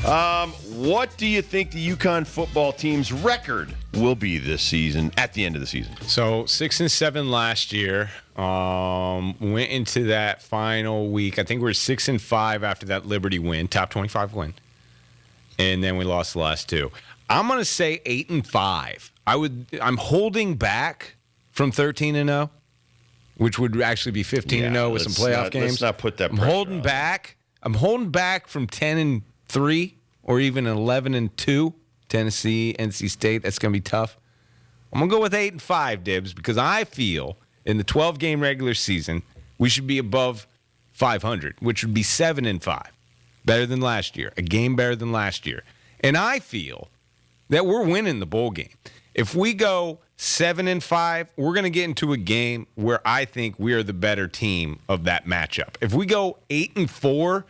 What do you think the UConn football team's record will be this season at the end of the season? So 6-7 last year. Went into that final week. I think we were 6-5 after that Liberty win, top 25 win, and then we lost the last two. I'm gonna say 8-5. I'm holding back from 13-0, which would actually be 15-0 with some playoff games. Let's not put that. I'm holding back. I'm holding back from 10-3 or even 11-2. Tennessee, NC State. That's gonna be tough. I'm gonna go with 8-5, Dibbs, because I feel in the 12-game regular season we should be above 500, which would be 7-5, better than last year. A game better than last year, and I feel that we're winning the bowl game. If we go 7-5, we're going to get into a game where I think we are the better team of that matchup. If we go 8-4,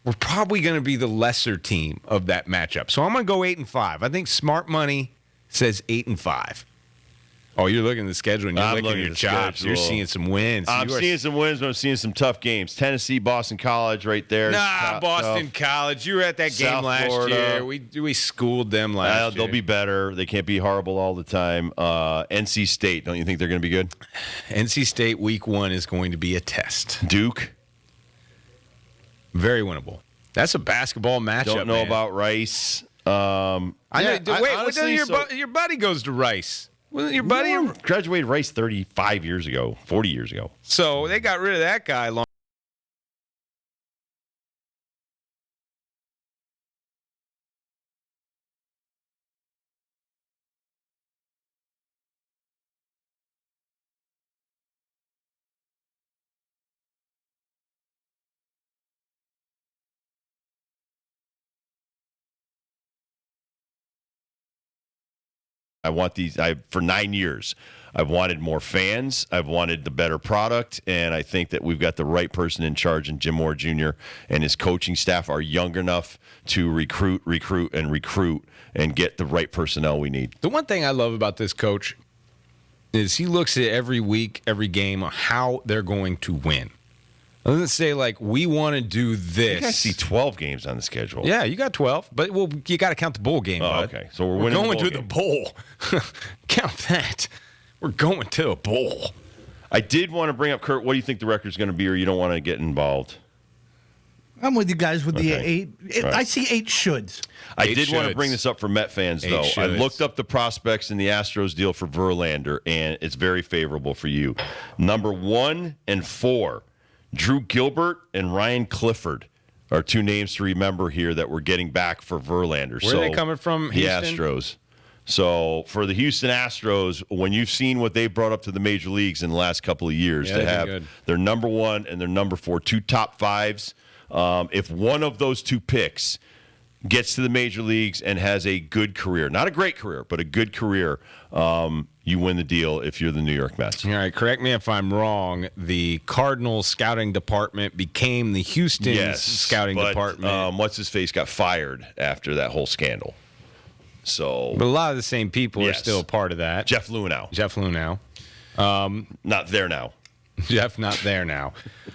we're probably going to be the lesser team of that matchup. So I'm going to go 8-5. I think smart money says 8-5. Oh, you're looking at the schedule and you're looking at your chops. You're seeing some wins. I'm seeing some wins, but I'm seeing some tough games. Tennessee, Boston College right there. Boston College. You were at that game South last Florida. year. We schooled them last year. They'll be better. They can't be horrible all the time. NC State, don't you think they're going to be good? NC State week 1 is going to be a test. Duke? Very winnable. That's a basketball matchup. Don't know about Rice. Honestly, your buddy goes to Rice. Wasn't your buddy graduated Rice 35 years ago, 40 years ago. So they got rid of that guy long. For 9 years, I've wanted more fans. I've wanted the better product, and I think that we've got the right person in charge, and Jim Moore Jr. and his coaching staff are young enough to recruit, and get the right personnel we need. The one thing I love about this coach is he looks at every week, every game, how they're going to win. It doesn't say, like, we want to do this. I see 12 games on the schedule. Yeah, you got 12, but you got to count the bowl game, bud. Okay, so we're winning the bowl. Count that. We're going to a bowl. I did want to bring up, Kurt, what do you think the record's going to be, or you don't want to get involved? I'm with you guys with the 8. Right. I see 8 shoulds. I did want to bring this up for Met fans, though. I looked up the prospects in the Astros deal for Verlander, and it's very favorable for you. Number 1 and 4. Drew Gilbert and Ryan Clifford are 2 names to remember here that we're getting back for Verlander. Where are they coming from? Houston? The Astros. So for the Houston Astros, when you've seen what they brought up to the major leagues in the last couple of years, to have their number 1 and their number 4, 2 top 5s, if one of those 2 picks gets to the major leagues and has a good career, not a great career, but a good career, you win the deal if you're the New York Mets. All right, correct me if I'm wrong. The Cardinals scouting department became the Houston scouting department. What's-his-face got fired after that whole scandal. But a lot of the same people are still a part of that. Jeff Lunau. Not there now. Jeff, not there now.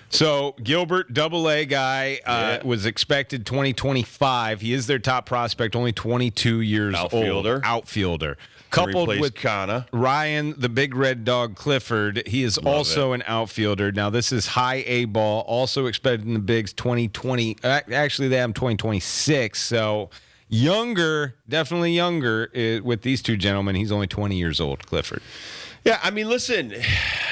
So Gilbert, AA guy, was expected 2025. He is their top prospect, only 22 years old. Outfielder. Coupled with Kana. Ryan, the big red dog Clifford. He is also an outfielder. Now, this is high A ball, also expected in the bigs 2020. Actually, they have him 2026. So younger, definitely younger with these 2 gentlemen. He's only 20 years old, Clifford. Yeah, I mean, listen,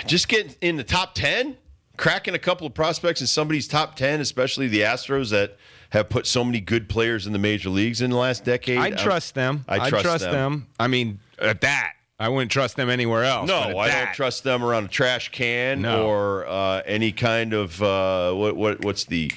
just getting in the top 10, cracking a couple of prospects in somebody's top 10, especially the Astros that have put so many good players in the major leagues in the last decade. I trust them. I trust them. I mean, at that, I wouldn't trust them anywhere else. No, I don't trust them around a trash can or any kind of what's the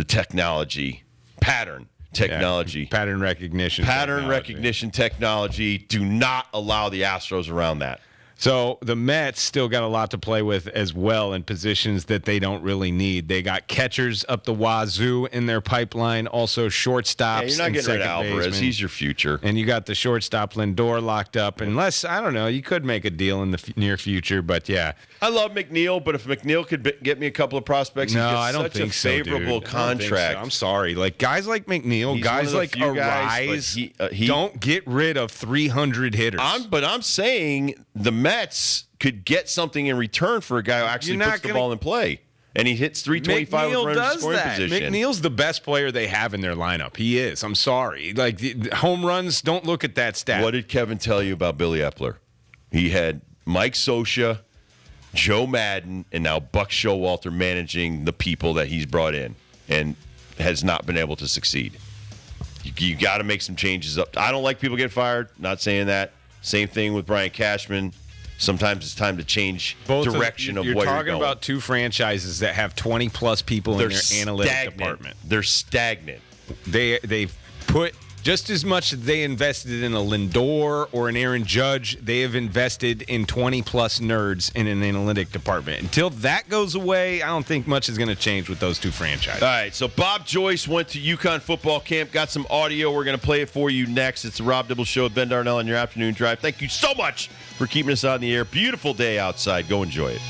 technology pattern. Technology. Pattern recognition. Recognition technology. Do not allow the Astros around that. So the Mets still got a lot to play with as well in positions that they don't really need. They got catchers up the wazoo in their pipeline, also shortstops. Yeah, you're not getting rid of Alvarez. Baseman. He's your future. And you got the shortstop Lindor locked up. Unless, I don't know, you could make a deal in the near future, but yeah. I love McNeil, but if McNeil could get me a couple of prospects, no, he gets I don't such think a so, favorable dude. contract. I'm sorry. Like, guys like McNeil, He's guys like Arise, don't get rid of 300 hitters. But I'm saying the Mets could get something in return for a guy who actually puts the ball in play. And he hits 325 with runners in scoring position. McNeil's the best player they have in their lineup. He is. I'm sorry. Like, home runs, don't look at that stat. What did Kevin tell you about Billy Epler? He had Mike Scioscia, Joe Madden, and now Buck Showalter managing the people that he's brought in and has not been able to succeed. You got to make some changes up. I don't like people get fired. Not saying that. Same thing with Brian Cashman. Sometimes it's time to change direction of where you're going. You're talking about two franchises that have 20-plus people in their analytic department. They're stagnant. They've put just as much as they invested in a Lindor or an Aaron Judge, they have invested in 20-plus nerds in an analytic department. Until that goes away, I don't think much is going to change with those two franchises. All right, so Bob Joyce went to UConn football camp, got some audio. We're going to play it for you next. It's the Rob Dibble Show with Ben Darnell on your afternoon drive. Thank you so much for keeping us on the air. Beautiful day outside. Go enjoy it.